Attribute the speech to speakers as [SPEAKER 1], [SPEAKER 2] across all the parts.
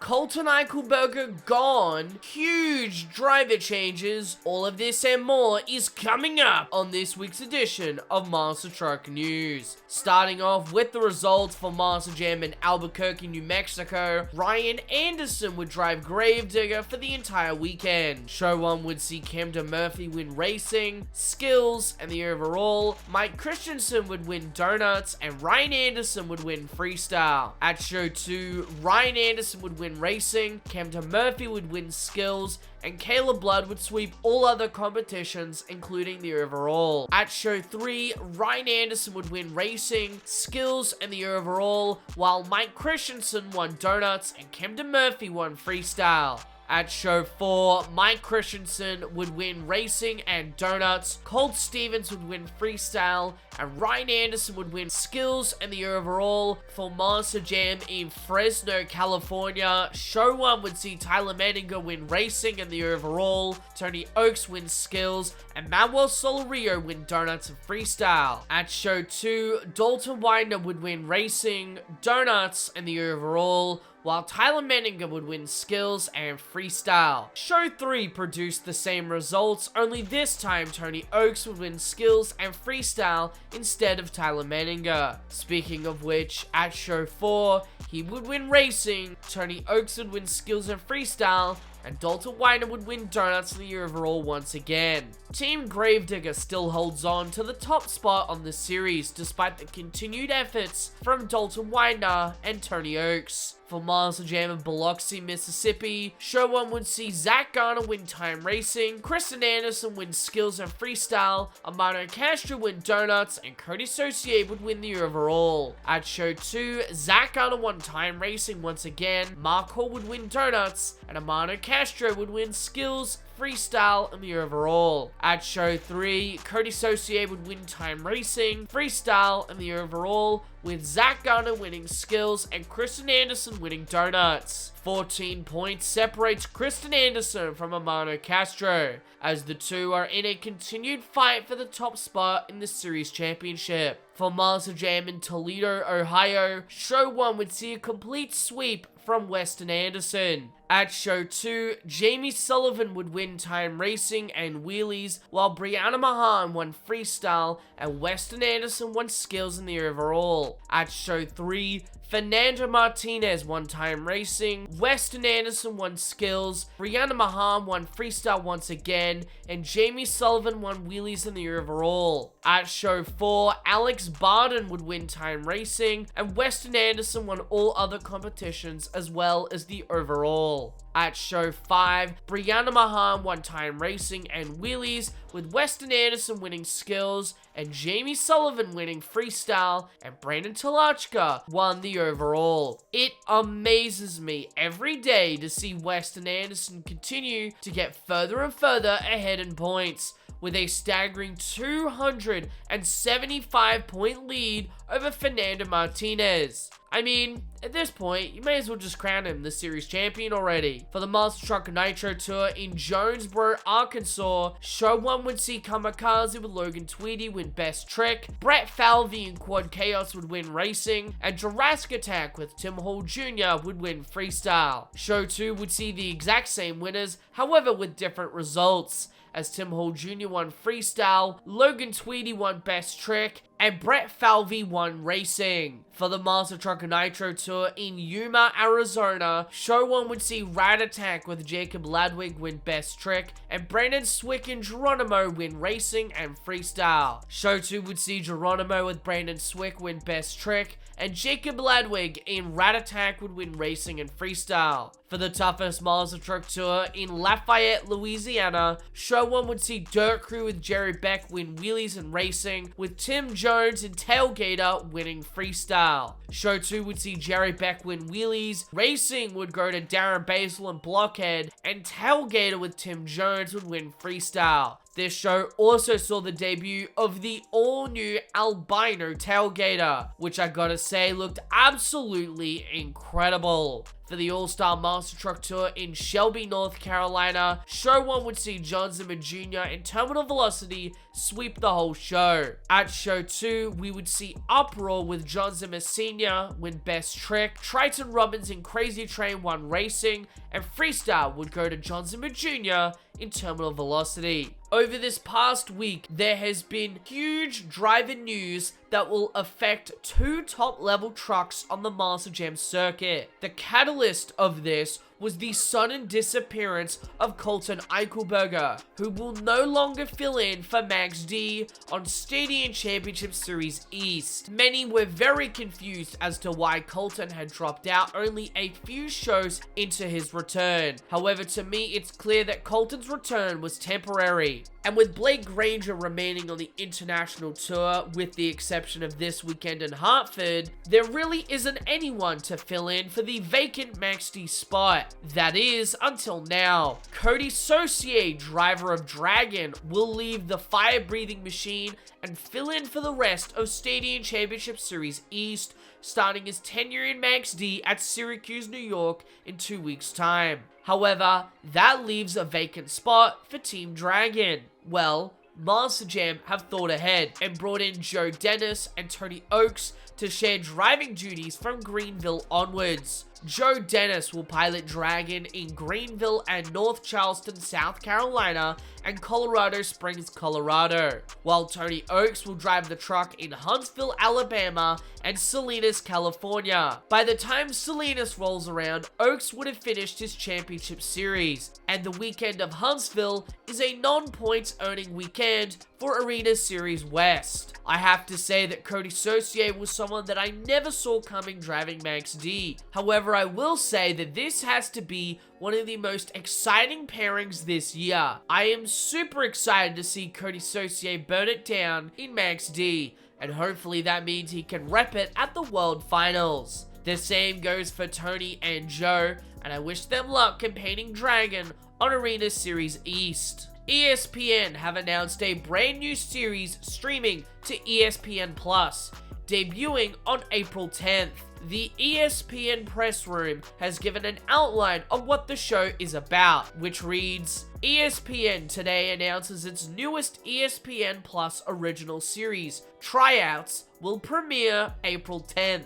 [SPEAKER 1] Colton Eichelberger gone, huge driver changes, all of this and more is coming up on this week's edition of MonsterTalk News. Starting off with the results for Monster Jam in Albuquerque, New Mexico, Ryan Anderson would drive Gravedigger for the entire weekend. Show 1 would see Camden Murphy win racing, skills, and the overall. Mike Christensen would win donuts, and Ryan Anderson would win freestyle. At Show 2, Ryan Anderson would win racing, Camden Murphy would win skills, and Caleb Blood would sweep all other competitions, including the overall. At Show 3, Ryan Anderson would win racing, skills, and the overall, while Mike Christensen won donuts and Camden Murphy won freestyle. At Show 4, Mike Christensen would win racing and donuts, Colt Stevens would win freestyle, and Ryan Anderson would win skills and the overall. For Monster Jam in Fresno, California, Show 1 would see Tyler Menninger win racing and the overall, Tony Oakes win skills, and Manuel Solorio win donuts and freestyle. At Show 2, Dalton Winder would win racing, donuts, and the overall, while Tyler Menninger would win skills and freestyle. Show 3 produced the same results, only this time Tony Oakes would win skills and freestyle instead of Tyler Menninger. Speaking of which, at Show 4, he would win racing, Tony Oakes would win skills and freestyle, and Dalton Winder would win donuts in the overall once again. Team Gravedigger still holds on to the top spot on the series despite the continued efforts from Dalton Winder and Tony Oakes. For Monster Jam in Biloxi, Mississippi, Show 1 would see Zach Garner win time racing, Kristen Anderson win skills and freestyle, Amano Castro win donuts, and Cody Saucier would win the overall. At Show 2, Zach Garner won time racing once again, Mark Hall would win donuts, and Amano Castro would win skills, freestyle, and the overall. At Show 3, Cody Saucier would win time racing, freestyle, and the overall, with Zach Garner winning skills and Kristen Anderson winning donuts. 14 points separates Kristen Anderson from Amano Castro, as the two are in a continued fight for the top spot in the series championship. For Monster Jam in Toledo, Ohio, Show 1 would see a complete sweep from Weston Anderson. At Show 2, Jamie Sullivan would win time racing and wheelies, while Brianna Mahan won freestyle and Weston Anderson won skills in the overall. At Show 3, Fernando Martinez won time racing, Weston Anderson won skills, Brianna Mahan won freestyle once again, and Jamie Sullivan won wheelies in the overall. At Show 4, Alex Barden would win time racing, and Weston Anderson won all other competitions as well as the overall. At Show 5, Brianna Mahan won time racing and wheelies, with Weston Anderson winning skills, and Jamie Sullivan winning freestyle, and Brandon Talachka won the overall. It amazes me every day to see Weston Anderson continue to get further and further ahead in points, with a staggering 275-point lead over Fernando Martinez. I mean, at this point, you may as well just crown him the series champion already. For the MonsterTalk Nitro Tour in Jonesboro, Arkansas, Show 1 would see Kamikaze with Logan Tweedy win Best Trick, Brett Falvey and Quad Chaos would win Racing, and Jurassic Attack with Tim Hall Jr. would win Freestyle. Show 2 would see the exact same winners, however with different results, as Tim Hall Jr. won Freestyle, Logan Tweedy won Best Trick, and Brett Falvey won Racing. For the MonsterTalk Nitro Tour in Yuma, Arizona, Show 1 would see Rat Attack with Jacob Ladwig win Best Trick, and Brandon Swick and Geronimo win Racing and Freestyle. Show 2 would see Geronimo with Brandon Swick win Best Trick, and Jacob Ladwig in Rat Attack would win Racing and Freestyle. For the toughest MonsterTalk Tour in Lafayette, Louisiana, Show 1 would see Dirt Crew with Jerry Beck win Wheelies and Racing, with Tim Jones and Tailgater winning Freestyle. Show 2 would see Jerry Beck win Wheelies, Racing would go to Darren Basil and Blockhead, and Tailgater with Tim Jones would win Freestyle. This show also saw the debut of the all-new albino tailgater, which I gotta say looked absolutely incredible. For the All-Star Monster Truck Tour in Shelby, North Carolina, Show 1 would see John Zimmer Jr. and Terminal Velocity sweep the whole show. At Show 2, we would see Uproar with John Zimmer Sr. win Best Trick, Triton Robbins in Crazy Train 1 Racing, and Freestyle would go to John Zimmer Jr. in Terminal Velocity. Over this past week, there has been huge driver news that will affect two top-level trucks on the Monster Jam circuit. The catalyst of this was the sudden disappearance of Colton Eichelberger, who will no longer fill in for Max D on Stadium Championship Series East. Many were very confused as to why Colton had dropped out only a few shows into his return. However, to me, it's clear that Colton's return was temporary. And with Blake Granger remaining on the international tour, with the exception of this weekend in Hartford, there really isn't anyone to fill in for the vacant Max D spot. That is, until now. Cody Saucier, driver of Dragon, will leave the fire-breathing machine and fill in for the rest of Stadium Championship Series East, starting his tenure in Max D at Syracuse, New York in 2 weeks' time. However, that leaves a vacant spot for Team Dragon. Well, Monster Jam have thought ahead and brought in Joe Dennis and Tony Oakes to share driving duties from Greenville onwards. Joe Dennis will pilot Dragon in Greenville and North Charleston, South Carolina, and Colorado Springs, Colorado, while Tony Oakes will drive the truck in Huntsville, Alabama, and Salinas, California. By the time Salinas rolls around, Oakes would have finished his championship series, and the weekend of Huntsville is a non-points earning weekend for Arena Series West. I have to say that Cody Saucier was someone that I never saw coming driving Max D. However, I will say that this has to be one of the most exciting pairings this year. I am super excited to see Cody Saucier burn it down in Max D, and hopefully that means he can rep it at the World Finals. The same goes for Tony and Joe, and I wish them luck campaigning Dragon on Arena Series East. ESPN have announced a brand new series streaming to ESPN Plus, debuting on April 10th. The ESPN press room has given an outline of what the show is about, which reads, ESPN today announces its newest ESPN Plus original series, Tryouts, will premiere April 10th.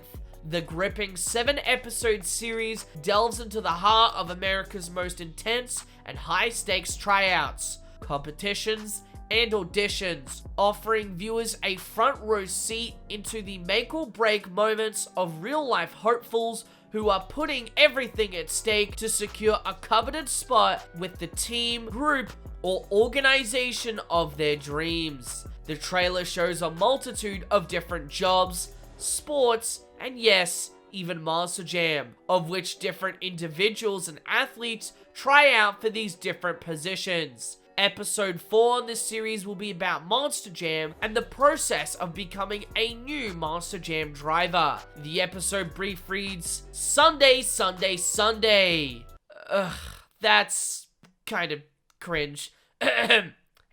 [SPEAKER 1] The gripping 7-episode series delves into the heart of America's most intense and high-stakes tryouts, competitions, and auditions, offering viewers a front-row seat into the make-or-break moments of real-life hopefuls who are putting everything at stake to secure a coveted spot with the team, group, or organization of their dreams. The trailer shows a multitude of different jobs, sports, and yes, even Monster Jam, of which different individuals and athletes try out for these different positions. Episode 4 in this series will be about Monster Jam and the process of becoming a new Monster Jam driver. The episode brief reads, Sunday, Sunday, Sunday. Ugh, that's kind of cringe.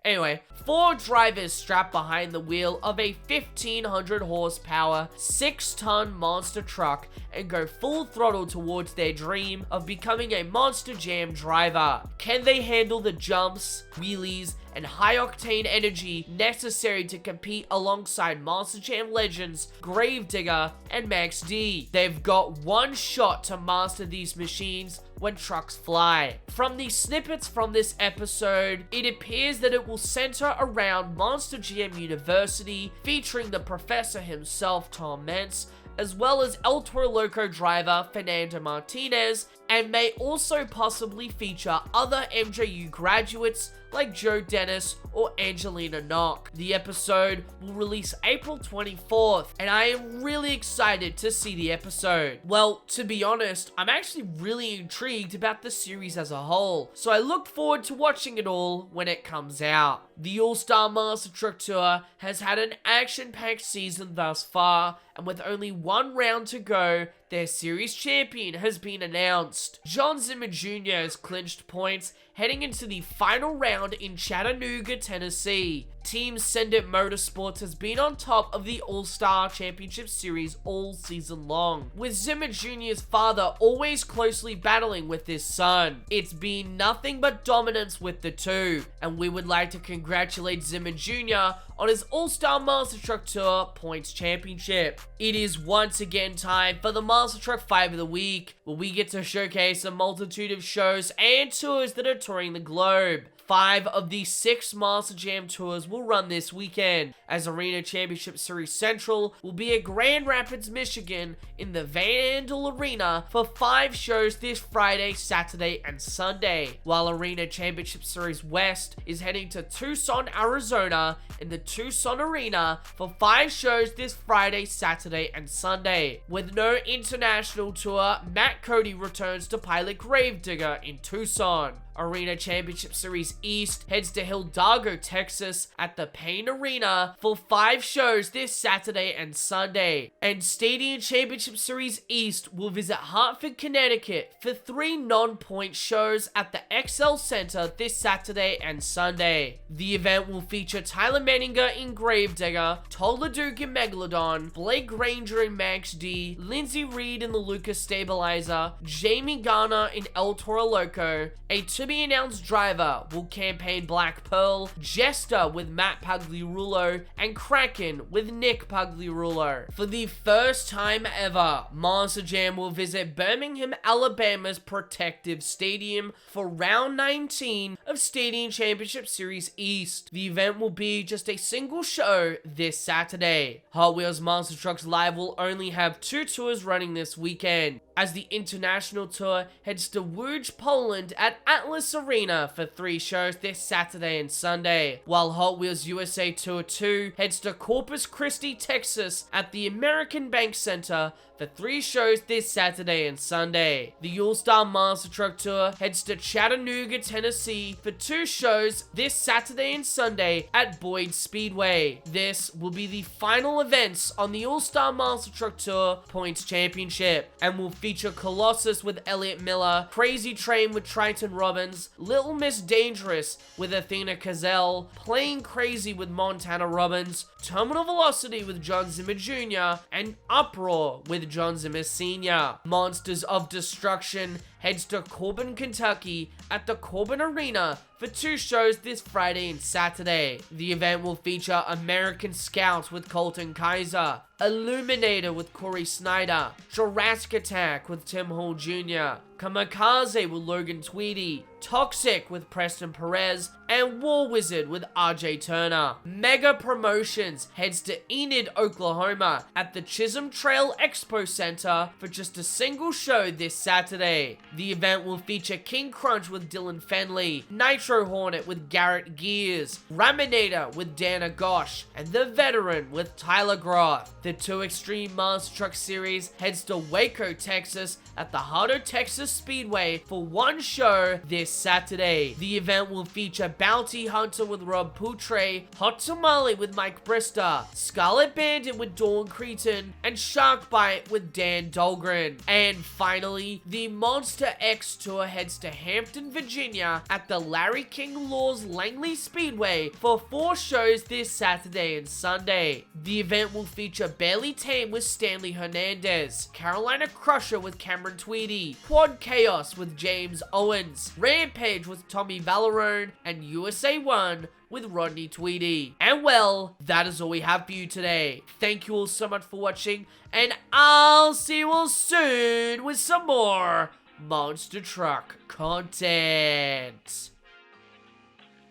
[SPEAKER 1] Anyway, 4 drivers strapped behind the wheel of a 1,500 horsepower, 6-ton monster truck and go full throttle towards their dream of becoming a Monster Jam driver. Can they handle the jumps, wheelies, and high-octane energy necessary to compete alongside Monster Jam legends Gravedigger and Max D? They've got one shot to master these machines when trucks fly. From the snippets from this episode, it appears that it will center around Monster Jam University, featuring the professor himself, Tom Mentz, as well as El Toro Loco driver Fernando Martinez, and may also possibly feature other MJU graduates like Joe Dennis or Angelina Knock. The episode will release April 24th, and I am really excited to see the episode. Well, to be honest, I'm actually really intrigued about the series as a whole, so I look forward to watching it all when it comes out. The All-Star Monster Truck Tour has had an action-packed season thus far, and with only one round to go, their series champion has been announced. John Zimmer Jr. has clinched points heading into the final round in Chattanooga, Tennessee. Team Send It Motorsports has been on top of the All-Star Championship Series all season long, with Zimmer Jr.'s father always closely battling with his son. It's been nothing but dominance with the two, and we would like to congratulate Zimmer Jr. on his All-Star Monster Truck Tour Points Championship. It is once again time for the Monster Truck 5 of the Week, where we get to showcase a multitude of shows and tours that are touring the globe. 5 of the 6 Monster Jam tours will run this weekend, as Arena Championship Series Central will be at Grand Rapids, Michigan in the Van Andel Arena for 5 shows this Friday, Saturday, and Sunday, while Arena Championship Series West is heading to Tucson, Arizona in the Tucson Arena for 5 shows this Friday, Saturday, and Sunday. With no international tour, Matt Cody returns to pilot Gravedigger in Tucson. Arena Championship Series East heads to Hidalgo, Texas at the Payne Arena for 5 shows this Saturday and Sunday. And Stadium Championship Series East will visit Hartford, Connecticut for 3 non-point shows at the XL Center this Saturday and Sunday. The event will feature Tyler Menninger in Gravedigger, Todd LeDuc in Megalodon, Blake Granger in Max D, Lindsey Reed in the Lucas Stabilizer, Jamie Garner in El Toro Loco, a to-be-announced driver will campaign Black Pearl, Jester with Matt Pagliarulo, and Kraken with Nick Pagliarulo. For the first time ever, Monster Jam will visit Birmingham, Alabama's Protective Stadium for round 19 of Stadium Championship Series East. The event will be just a single show this Saturday. Hot Wheels Monster Trucks Live will only have 2 tours running this weekend, as the International Tour heads to Łódź, Poland at Atlas Arena for 3 shows this Saturday and Sunday, while Hot Wheels USA Tour 2 heads to Corpus Christi, Texas at the American Bank Center for 3 shows this Saturday and Sunday. The All-Star Monster Truck Tour heads to Chattanooga, Tennessee for 2 shows this Saturday and Sunday at Boyd Speedway. This will be the final events on the All-Star Monster Truck Tour Points Championship, and will feature Colossus with Elliot Miller, Crazy Train with Triton Robbins, Little Miss Dangerous with Athena Cazell, Plain Crazy with Montana Robbins, Terminal Velocity with John Zimmer Jr., and Uproar with John Zimmer Sr. Monsters of Destruction heads to Corbin, Kentucky at the Corbin Arena for 2 shows this Friday and Saturday. The event will feature American Scout with Colton Kaiser, Illuminator with Corey Snyder, Jurassic Attack with Tim Hall Jr., Kamikaze with Logan Tweedy, Toxic with Preston Perez, and War Wizard with RJ Turner. Mega Promotions heads to Enid, Oklahoma at the Chisholm Trail Expo Center for just a single show this Saturday. The event will feature King Crunch with Dylan Fenley, Nitro Hornet with Garrett Gears, Raminator with Dana Gosh, and The Veteran with Tyler Groth. The 2 Extreme Monster Truck Series heads to Waco, Texas at the Hardo, Texas Speedway for 1 show this Saturday. The event will feature Bounty Hunter with Rob Poutre, Hot Tamale with Mike Brister, Scarlet Bandit with Dawn Cretan, and Shark Bite with Dan Dahlgren. And finally, the Monster X Tour heads to Hampton, Virginia at the Larry King Laws Langley Speedway for 4 shows this Saturday and Sunday. The event will feature Barely Tame with Stanley Hernandez, Carolina Crusher with Cameron Tweedy, Quad Chaos with James Owens, Rampage with Tommy Valerone, and USA 1 with Rodney Tweedy. And well, that is all we have for you today. Thank you all so much for watching, and I'll see you all soon with some more Monster Truck content.